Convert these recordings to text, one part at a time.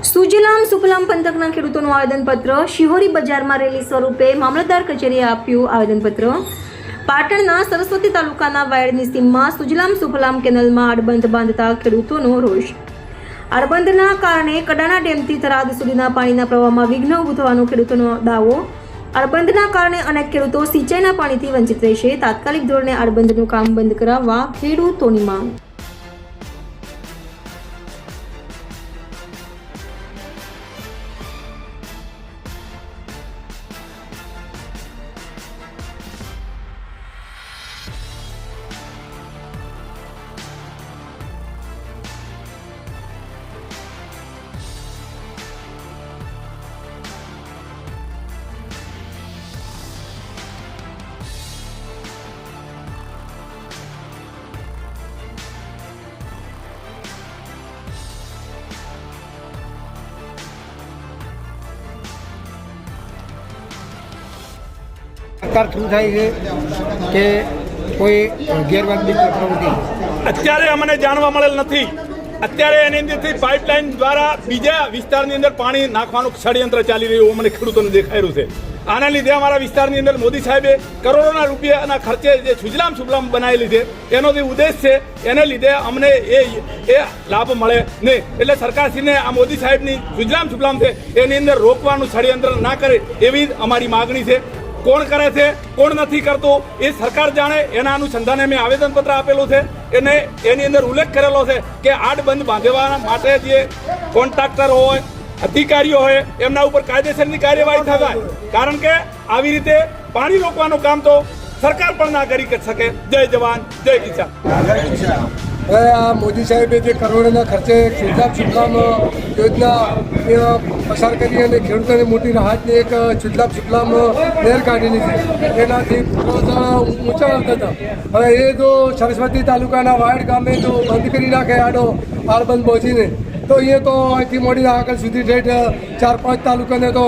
સુજલામ સુફલામ પંથકના ખેડૂતોનું આવેદનપત્ર શિહોરી બજારમાં રેલી સ્વરૂપે મામલતદાર કચેરીએ આપ્યું આવેદનપત્ર। પાટણના સરસ્વતી તાલુકાના વાયડની સીમમાં સુજલામ સુફલામ કેનાલમાં આડબંધ બાંધતા ખેડૂતોનો રોષ। આડબંધના કારણે કડાણા ડેમથી થરાદ સુધીના પાણીના પ્રવાહમાં વિઘ્ન ઊભું થવાનો ખેડૂતોનો દાવો। આડબંધના કારણે અનેક ખેડૂતો સિંચાઈના પાણીથી વંચિત રહેશે। તાત્કાલિક ધોરણે આડબંધનું કામ બંધ કરાવવા ખેડૂતોની માંગ। સરકાર શું થાય છે કે કોઈ ગેરવાજબી પ્રવૃત્તિ અત્યારે અમને જાણવા મળેલ નથી। અત્યારે એની અંદરથી પાઇપલાઇન દ્વારા બીજા વિસ્તારની અંદર પાણી નાખવાનું ષડયંત્ર ચાલી રહ્યું અમને ખેડૂતોને દેખાઈ રહ્યું છે। આના લીધે અમારા વિસ્તારની અંદર મોદી સાહેબે કરોડોના રૂપિયાના ખર્ચે જે સુજલામ સુફલામ બનાવેલી છે એનો જે ઉદ્દેશ છે એને લીધે અમને એ લાભ મળે નહીં। એટલે સરકારશ્રીને આ મોદી સાહેબની સુજલામ સુફલામ છે એની અંદર રોકવાનું ષડયંત્ર ના કરે એવી અમારી માગણી છે। કોણ કરે છે કોણ નથી કરતો એ સરકાર જાણે। એના અનુસંધાને મેં આવેદનપત્ર આપેલું છે એને એની અંદર ઉલ્લેખ કરેલો છે કે આડબંધ બાંધવા માટે જે કોન્ટ્રાક્ટર હોય અધિકારીઓ હોય એમના ઉપર કાયદેસરની કાર્યવાહી થાય। કારણ કે આવી રીતે પાણી રોકવાનું કામ તો સરકાર પણ ના કરી શકે। જય જવાન જય કિસાન। હવે આ મોદી સાહેબે જે કરોડોના ખર્ચે સુજલામ સુફલામ યોજના પસાર કરી અને ખેડૂતોને મોટી રાહતની એક સુજલામ સુફલામ નહેર કાઢેલી છે। એનાથી ઊંચા આવતા હતા। હવે એ જો સરસ્વતી તાલુકાના વાયડ ગામે જો બંધ કરી નાખે આડબંધ પહોંચીને તો અહીંયા તો અહીંથી મોડી આગળ સુધી ઠેઠ 4-5 તાલુકાને તો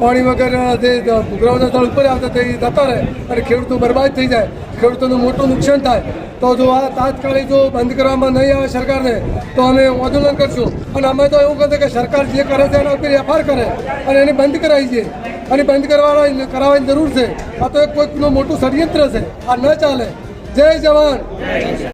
પાણી વગર જે ભૂગર્ભના તળ ઉપર આવતા તે જતા રહે અને ખેડૂતો બરબાદ થઈ જાય, ખેડૂતોનું મોટું નુકસાન થાય। તો જો આ તાત્કાલિક જો બંધ કરવામાં નહીં આવે સરકારને તો અમે આંદોલન કરશું। અને અમે તો એવું કહીએ કે સરકાર જે કરે છે એના ઉપર એફઆઈઆર કરે અને એને બંધ કરાવી છે અને બંધ કરાવવાની જરૂર છે। આ તો એક કોઈકનું મોટું ષડયંત્ર છે, આ ન ચાલે। જય જવાન।